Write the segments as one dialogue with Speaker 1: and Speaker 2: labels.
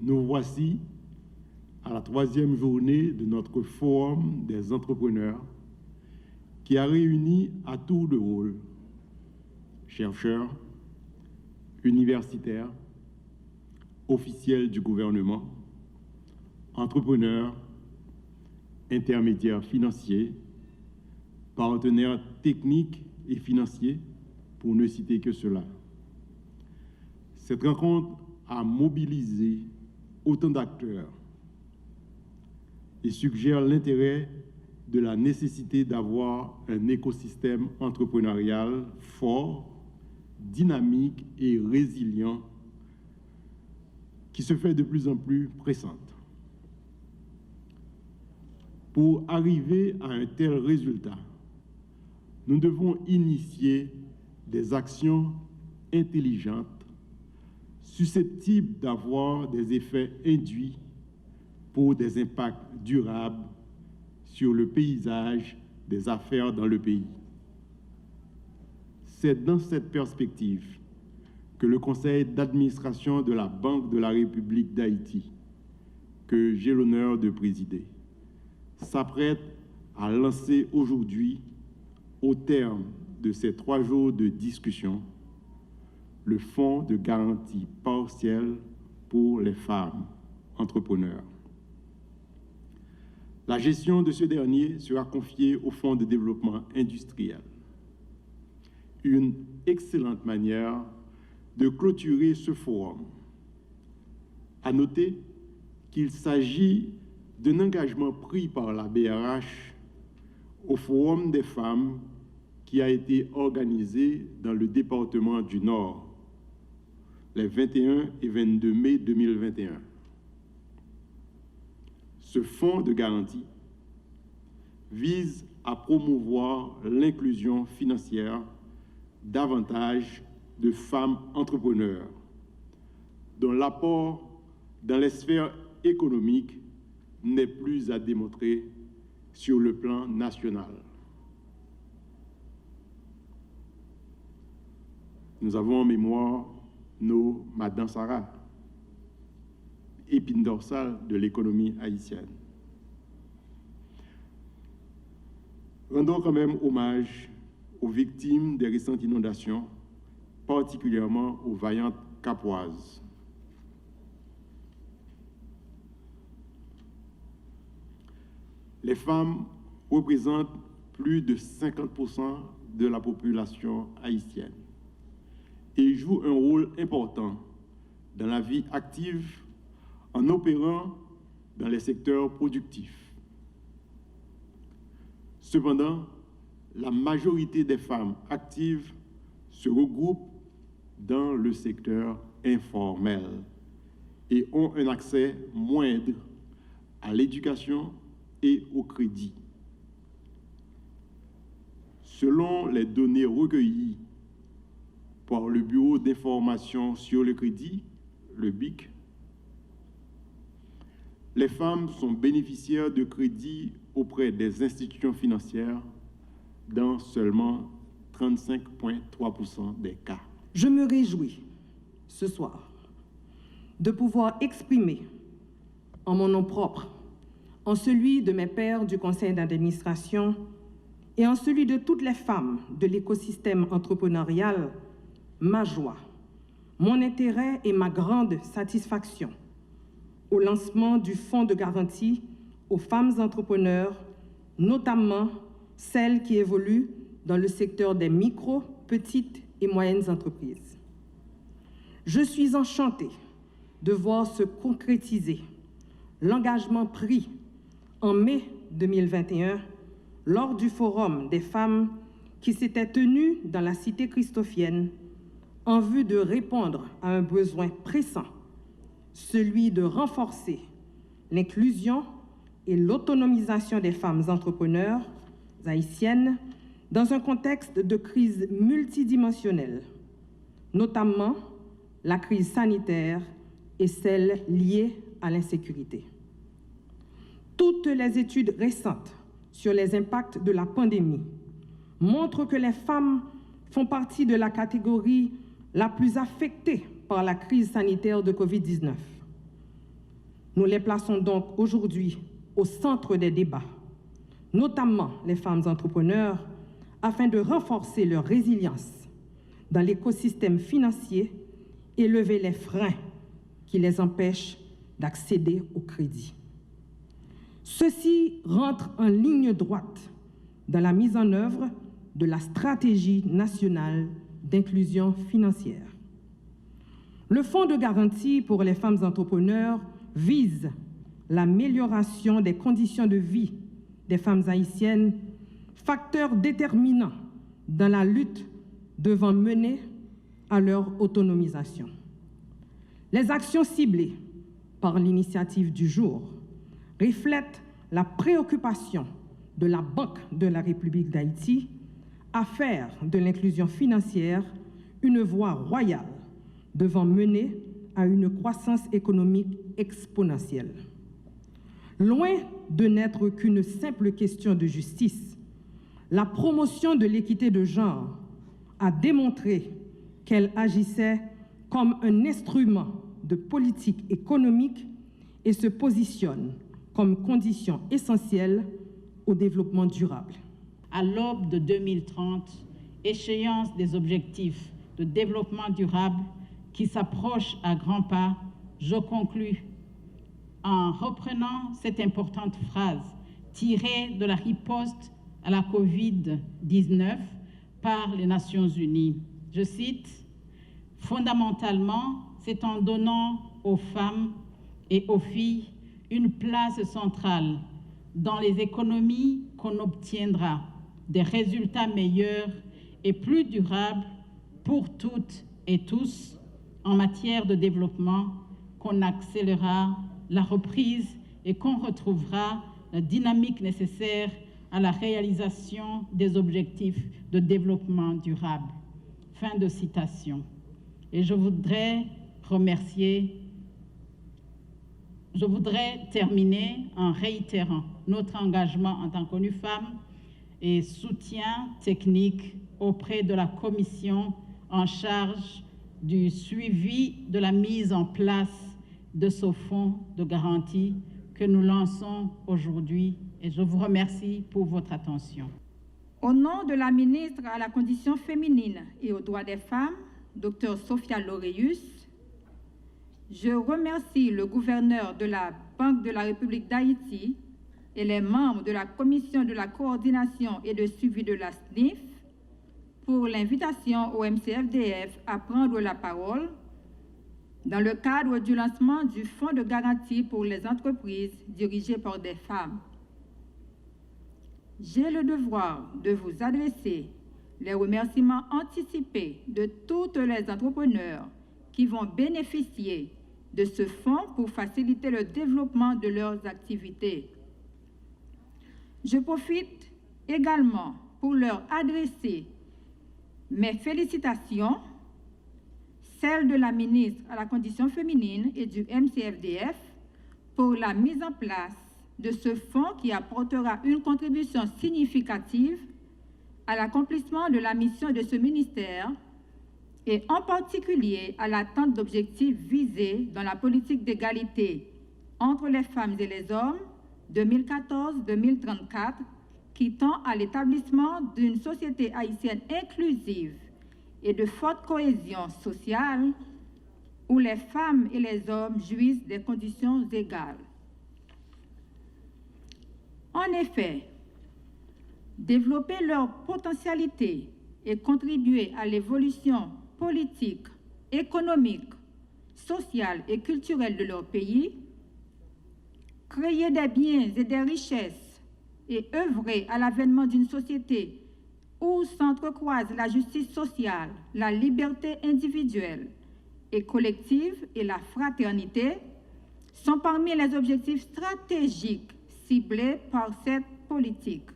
Speaker 1: nous voici à la 3e journée de notre Forum des entrepreneurs qui a réuni à tour de rôle chercheurs, universitaires, officiels du gouvernement, entrepreneurs, intermédiaires financiers, partenaires techniques et financiers, pour ne citer que cela. Cette rencontre a mobilisé autant d'acteurs et suggère l'intérêt de la nécessité d'avoir un écosystème entrepreneurial fort, dynamique et résilient qui se fait de plus en plus pressante. Pour arriver à un tel résultat, nous devons initier des actions intelligentes susceptibles d'avoir des effets induits pour des impacts durables sur le paysage des affaires dans le pays. C'est dans cette perspective que le conseil d'administration de la Banque de la République d'Haïti, que j'ai l'honneur de présider, s'apprête à lancer aujourd'hui, au terme de ces 3 jours de discussion, le fonds de garantie partielle pour les femmes entrepreneurs. La gestion de ce dernier sera confiée au Fonds de développement industriel. Une excellente manière de clôturer ce forum. À noter qu'il s'agit d'un engagement pris par la BRH au Forum des femmes qui a été organisé dans le département du Nord les 21 et 22 mai 2021. Ce fonds de garantie vise à promouvoir l'inclusion financière davantage de femmes entrepreneurs dont l'apport dans les sphères économiques n'est plus à démontrer sur le plan national. Nous avons en mémoire nos Madame Sarah, épine dorsale de l'économie haïtienne. Rendons quand même hommage aux victimes des récentes inondations, particulièrement aux vaillantes Capoises. Les femmes représentent plus de 50% de la population haïtienne et jouent un rôle important dans la vie active en opérant dans les secteurs productifs. Cependant, la majorité des femmes actives se regroupent dans le secteur informel et ont un accès moindre à l'éducation et au crédit. Selon les données recueillies par le Bureau d'information sur le crédit, le BIC, les femmes sont bénéficiaires de crédits auprès des institutions financières dans seulement 35,3% des cas.
Speaker 2: Je me réjouis ce soir de pouvoir exprimer en mon nom propre, en celui de mes pairs du conseil d'administration et en celui de toutes les femmes de l'écosystème entrepreneurial, ma joie, mon intérêt et ma grande satisfaction au lancement du fonds de garantie aux femmes entrepreneurs, notamment celles qui évoluent dans le secteur des micro, petites et moyennes entreprises. Je suis enchantée de voir se concrétiser l'engagement pris en mai 2021 lors du Forum des femmes qui s'était tenu dans la cité christophienne en vue de répondre à un besoin pressant, celui de renforcer l'inclusion et l'autonomisation des femmes entrepreneurs haïtiennes dans un contexte de crise multidimensionnelle, notamment la crise sanitaire et celle liée à l'insécurité. Toutes les études récentes sur les impacts de la pandémie montrent que les femmes font partie de la catégorie la plus affectée par la crise sanitaire de Covid-19. Nous les plaçons donc aujourd'hui au centre des débats, notamment les femmes entrepreneurs, afin de renforcer leur résilience dans l'écosystème financier et lever les freins qui les empêchent d'accéder au crédit. Ceci rentre en ligne droite dans la mise en œuvre de la stratégie nationale d'inclusion financière. Le Fonds de garantie pour les femmes entrepreneurs vise l'amélioration des conditions de vie des femmes haïtiennes, facteur déterminant dans la lutte devant mener à leur autonomisation. Les actions ciblées par l'initiative du jour reflètent la préoccupation de la Banque de la République d'Haïti à faire de l'inclusion financière une voie royale devant mener à une croissance économique exponentielle. Loin de n'être qu'une simple question de justice, la promotion de l'équité de genre a démontré qu'elle agissait comme un instrument de politique économique et se positionne comme condition essentielle au développement durable.
Speaker 3: À l'aube de 2030, échéance des objectifs de développement durable qui s'approchent à grands pas, je conclus en reprenant cette importante phrase tirée de la riposte à la COVID-19 par les Nations Unies. Je cite, « Fondamentalement, c'est en donnant aux femmes et aux filles une place centrale dans les économies qu'on obtiendra des résultats meilleurs et plus durables pour toutes et tous en matière de développement qu'on accélérera la reprise et qu'on retrouvera la dynamique nécessaire à la réalisation des objectifs de développement durable. » Fin de citation. Et je voudrais terminer en réitérant notre engagement en tant qu'ONU Femmes et soutien technique auprès de la commission en charge du suivi de la mise en place de ce fonds de garantie que nous lançons aujourd'hui. Et je vous remercie pour votre attention.
Speaker 4: Au nom de la ministre à la condition féminine et aux droits des femmes, Dr Sophia Laureus, je remercie le gouverneur de la Banque de la République d'Haïti et les membres de la Commission de la coordination et de suivi de la SNIF pour l'invitation au MCFDF à prendre la parole dans le cadre du lancement du Fonds de garantie pour les entreprises dirigées par des femmes. J'ai le devoir de vous adresser les remerciements anticipés de toutes les entrepreneurs qui vont bénéficier de ce fonds pour faciliter le développement de leurs activités. Je profite également pour leur adresser mes félicitations, celles de la ministre à la condition féminine et du MCFDF, pour la mise en place de ce fonds qui apportera une contribution significative à l'accomplissement de la mission de ce ministère et en particulier à l'atteinte d'objectifs visés dans la politique d'égalité entre les femmes et les hommes 2014-2034 qui tend à l'établissement d'une société haïtienne inclusive et de forte cohésion sociale où les femmes et les hommes jouissent des conditions égales. En effet, développer leur potentialité et contribuer à l'évolution politique, économique, sociale et culturelle de leur pays, créer des biens et des richesses et œuvrer à l'avènement d'une société où s'entrecroisent la justice sociale, la liberté individuelle et collective et la fraternité sont parmi les objectifs stratégiques ciblés par cette politique.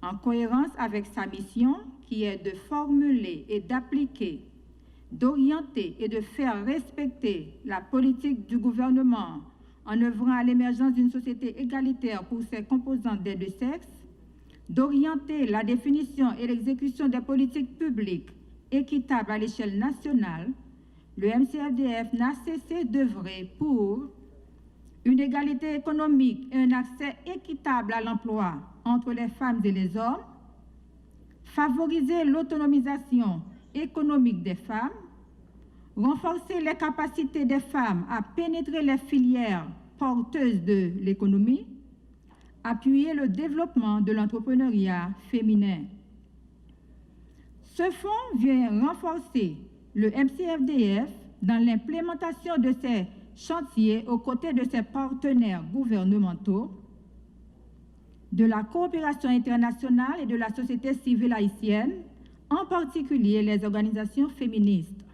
Speaker 4: En cohérence avec sa mission qui est de formuler et d'appliquer, d'orienter et de faire respecter la politique du gouvernement en œuvrant à l'émergence d'une société égalitaire pour ses composantes des deux sexes, d'orienter la définition et l'exécution des politiques publiques équitables à l'échelle nationale, le MCFDF n'a cessé d'œuvrer pour une égalité économique et un accès équitable à l'emploi entre les femmes et les hommes, favoriser l'autonomisation économique des femmes, renforcer les capacités des femmes à pénétrer les filières porteuses de l'économie, appuyer le développement de l'entrepreneuriat féminin. Ce fonds vient renforcer le MCFDF dans l'implémentation de ses chantiers aux côtés de ses partenaires gouvernementaux, de la coopération internationale et de la société civile haïtienne, en particulier les organisations féministes.